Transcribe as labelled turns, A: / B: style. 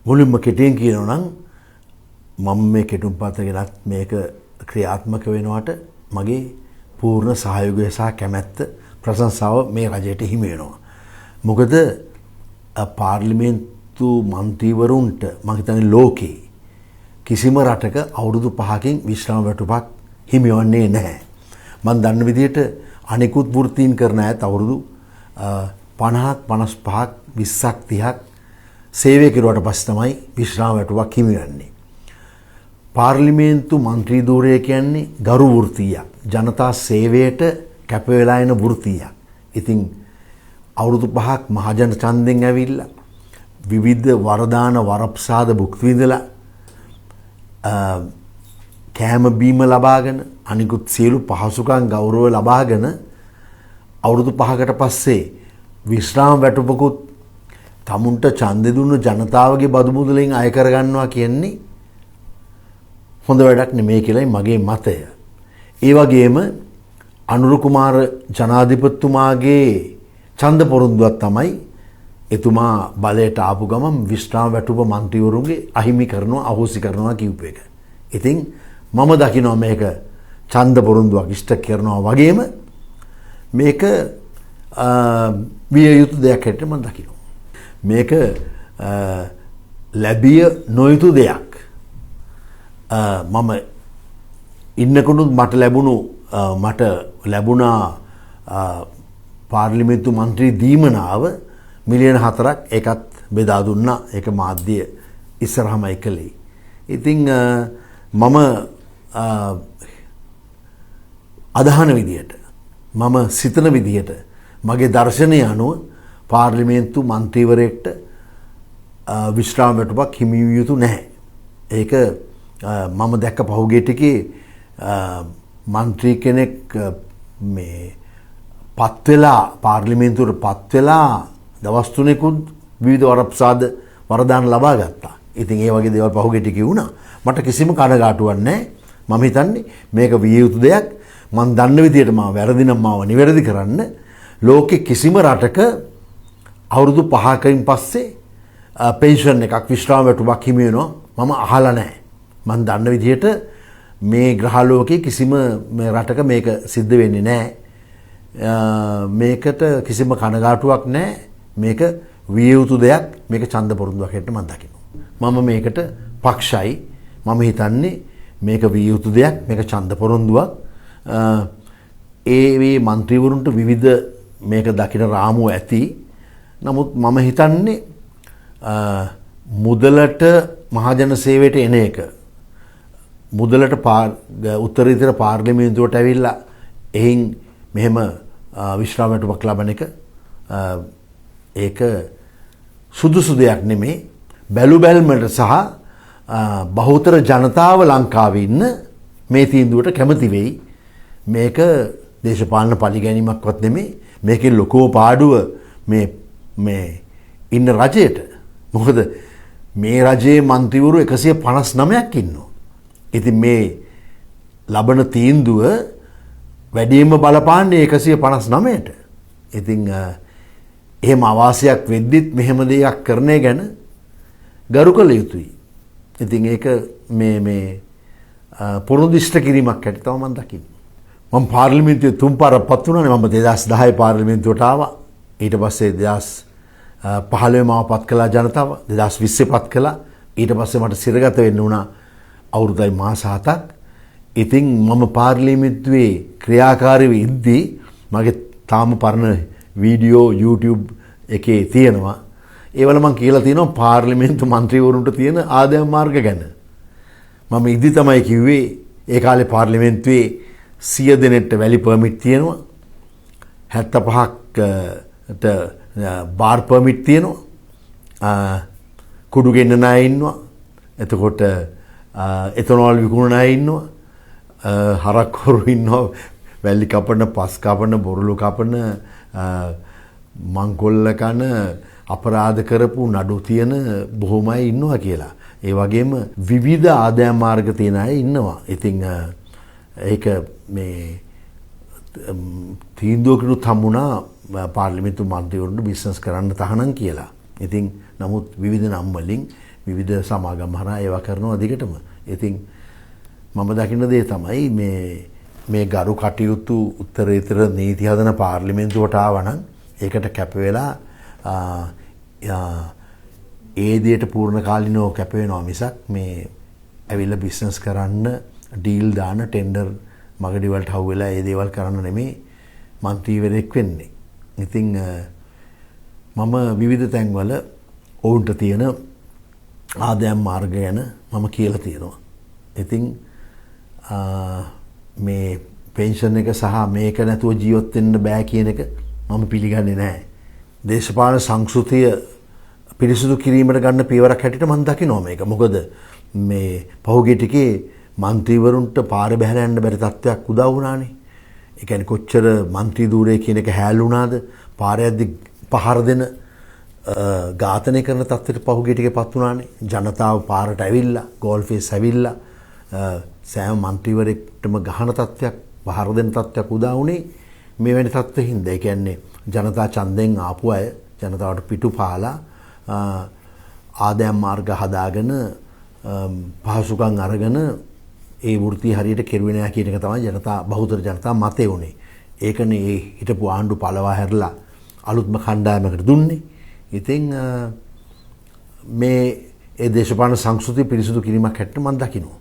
A: මුලින්ම කෙටියෙන් කියනවා නම් මම මේ කෙටුම්පත ගෙනත් මේක ක්‍රියාත්මක වෙනවට මගේ පූර්ණ සහයෝගය සහ කැමැත්ත ප්‍රශංසාව මේ රජයට හිමි වෙනවා. මොකද පාර්ලිමේන්තු මන්ත්‍රීවරුන්ට මම හිතන්නේ ලෝකේ කිසිම රටක අවුරුදු 5කින් විශ්‍රාම වැටුපක් හිමිවන්නේ නැහැ. මම දන්න විදිහට අනිකුත් වෘත්තීන් කරන අයත් අවුරුදු 50ක් 55ක් 20ක් 30ක් සේවය කෙරුවට පස්සේ තමයි විශ්‍රාම වැටුපක් හිමි වෙන්නේ. පාර්ලිමේන්තු මන්ත්‍රී ධූරය කියන්නේ ගරු වෘත්තියක්. ජනතා සේවයට කැප වෙලා යන වෘත්තියක්. ඉතින් අවුරුදු 5ක් මහජන ඡන්දෙන් ඇවිල්ලා විවිධ වරදාන වරප්‍රසාද භුක්ති විඳලා කෑම බීම ලබාගෙන අනිකුත් සියලු පහසුකම් ගෞරව ලබාගෙන අවුරුදු 5කට පස්සේ විශ්‍රාම වැටුපකුත් තමුන්ට ඡන්දෙ දුන්න ජනතාවගේ බදු මුදලෙන් අය කරගන්නවා කියන්නේ හොඳ වැඩක් නෙමෙයි කියලායි මගේ මතය. ඒ වගේම අනුර කුමාර ජනාධිපතිතුමාගේ ඡන්ද පොරොන්දුවක් තමයි එතුමා බලයට ආපු ගමන් විශ්‍රාම වැටුප മന്ത്രിවරුන්ගේ අහිමි කරනවා අහෝසි කරනවා කියූප එක. ඉතින් මම දකිනවා මේක ඡන්ද පොරොන්දුවක් ඉෂ්ට කරනවා වගේම මේක විය යුතු දෙයක් හැටියට මම දකිනවා. මේක ලැබිය නොයුතු දෙයක්. මම ඉන්නකොනුත් මට ලැබුණා පාර්ලිමේන්තු මන්ත්‍රී දීමනාව මිලියන 4ක් ඒකත් බෙදා දුන්නා. ඒක මාධ්‍ය ඉස්සරහමයි කළේ. ඉතින් මම අදහන විදියට මම සිතන විදියට මගේ දර්ශනය අනුව පාර්ලිමේන්තු මන්ත්‍රීවරයෙක්ට විශ්‍රාම වැටුපක් හිමි විය යුතු නැහැ. ඒක මම දැක්ක පහුගිය ටිකේ මන්ත්‍රී කෙනෙක් මේ පත් වෙලා පාර්ලිමේන්තුවට පත් වෙලා දවස් 3කුත් විවිධ වරප්‍රසාද වරදාන ලබා ගත්තා. ඉතින් ඒ වගේ දේවල් පහුගිය ටිකේ වුණා. මට කිසිම කනගාටුවක් නැහැ. මම හිතන්නේ මේක විය යුතු දෙයක්. මම දන්න විදියට මම වැරදි නම් මාව නිවැරදි කරන්න. ලෝකෙ කිසිම රටක අවුරුදු 5කින් පස්සේ පෙන්ෂන් එකක් විශ්‍රාම වැටුපක් හිමි වෙනවා මම අහලා නැහැ. මම දන්න විදියට මේ ග්‍රහලෝකයේ කිසිම රටක මේක සිද්ධ වෙන්නේ නැහැ. මේකට කිසිම කනගාටුවක් නැහැ. මේක විය යුතු දෙයක්. මේක ඡන්ද පොරොන්දුවක් හැටියට මම දකිනවා. මම මේකට පක්ෂයි. මම හිතන්නේ මේක විය යුතු දෙයක්. මේක ඡන්ද පොරොන්දුවක්. ඒ මන්ත්‍රීවරුන්ට විවිධ මේක දකින රාමුව ඇති. නමුත් මම හිතන්නේ මුදලට මහජන සේවයට එන එක මුදලට උත්තරීතර පාර්ලිමේන්තුවට ඇවිල්ලා එයින් මෙහෙම විශ්‍රාම වැටුපක් ලබන එක ඒක සුදුසු දෙයක් නෙමේ. බැලු බැල්මට සහ බහුතර ජනතාව ලංකාවේ ඉන්න මේ තීන්දුවට කැමති වෙයි. මේක දේශපාලන පරිගැනීමක්වත් නෙමේ. මේකේ ලොකෝ පාඩුව මේ ඉන්න රජයට. මොකද මේ රජයේ മന്ത്രിවරු 159ක් ඉන්නවා. ඉතින් මේ ලබන තීන්දුව වැඩිම බලපාන්නේ 159ට. ඉතින් එහෙම අවාසියක් වෙද්දිත් මෙහෙම දෙයක් කරන්නේ ගැන ගරු කළ යුතුයි. ඉතින් ඒක මේ පොරොන්දිෂ්ඨ කිරීමක් හැටියට තමයි මම දකින්නේ. මම පාර්ලිමේන්තුවේ 3 පාරක් පත් වුණානේ. මම 2010 පාර්ලිමේන්තුවට ආවා. ඊට පස්සේ 2015 මාව පත් කළා ජනතාව. 2020 පත් කළා. ඊට පස්සේ මට සිරගත වෙන්න වුණා අවුරුද්දයි මාස 7ක්. ඉතින් මම පාර්ලිමේන්තුවේ ක්‍රියාකාරීව ඉද්දී මගේ තාම පරණ වීඩියෝ YouTube එකේ තියෙනවා. ඒවල මම කියලා තියෙනවා පාර්ලිමේන්තු මන්ත්‍රීවරුන්ට තියෙන ආදායම් මාර්ග ගැන. මම ඉදි තමයි කිව්වේ ඒ කාලේ පාර්ලිමේන්තුවේ 100 දෙනෙක්ට වැලි පර්මිට් තියෙනවා. 75කට බාර් පර්මිට් තියෙනවා. කුඩු ගෙන්නන අය ඉන්නවා. එතකොට එතනෝල් විකුණන අය ඉන්නවා. හරක්කරු ඉන්නවා. වැලි කපන, පස් කපන, බොරළු කපන, මංකොල්ල කන, අපරාධ කරපු නඩු තියෙන බොහොම අය ඉන්නවා කියලා. ඒ වගේම විවිධ ආදායම් මාර්ග තියෙන අය ඉන්නවා. ඉතින් ඒක මේ තීන්දුවකට හම්බුණා පාර්ලිමේන්තු මන්ත්‍රීවරුන්ට බිස්නස් කරන්න තහනම් කියලා. ඉතින් නමුත් විවිධ නම් වලින් විවිධ සමාගම් හරහා ඒවා කරනවා දිගටම. ඉතින් මම දකින්න දේ තමයි මේ ගරු කටයුතු උත්තරීතර නීති හදන පාර්ලිමේන්තුවට ආවනම් ඒකට කැප වෙලා ඒ දෙයට පූර්ණ කාලිනව කැප වෙනවා මිසක් මේ ඇවිල්ලා බිස්නස් කරන්න ඩීල් දාන ටෙන්ඩර් මගඩි වලට හවු වෙලා ඒ දේවල් කරන්න නෙමෙයි മന്ത്രിවරයෙක් වෙන්නේ. ඉතින් මම විවිධ තැන්වල ඔවුන්ට තියෙන ආදායම් මාර්ග ගැන මම කියලා තියෙනවා. ඉතින් මේ පෙන්ෂන් එක සහ මේක නැතුව ජීවත් වෙන්න බෑ කියන එක මම පිළිගන්නේ නැහැ. දේශපාලන සංස්කෘතිය පිරිසිදු කිරීමට ගන්න පියවරක් හැටියට මම දකිනවා මේක. මොකද මේ පහුගිය ටිකේ മന്ത്രിවරුන්ට පාර බැහැලා යන්න බැරි තත්ත්වයක් උදා වුණානේ. ඒ කියන්නේ කොච්චර മന്ത്രി ධූරය කියන එක හැලුණාද? පාරයක්දී පහර දෙන ඝාතනය කරන තත්ත්වයට පහුගිය ටිකේපත් වුණානේ. ජනතාව පාරට ඇවිල්ලා, ගෝල් ෆේස් ඇවිල්ලා සෑම മന്ത്രിවරයෙක්ටම ගහන තත්ත්වයක්, පහර දෙන තත්ත්වයක් උදා වුණේ මේ වැනි තත්ත්වෙකින්ද. ඒ කියන්නේ ජනතා ඡන්දයෙන් ආපු අය ජනතාවට පිටු පාලා ආදායම් මාර්ග හදාගෙන පහසුකම් අරගෙන ඒ වෘත්තිය හරියට කෙරුවේ නැහැ කියන එක තමයි ජනතා බහුතර ජනතා මතය උනේ. ඒකනේ ඒ හිටපු ආණ්ඩු පළවා හැරලා අලුත්ම කණ්ඩායමකට දුන්නේ. ඉතින් මේ ඒ දේශපාලන සංස්කෘතිය පිරිසිදු කිරීමක් හැටියට මම දකිනවා.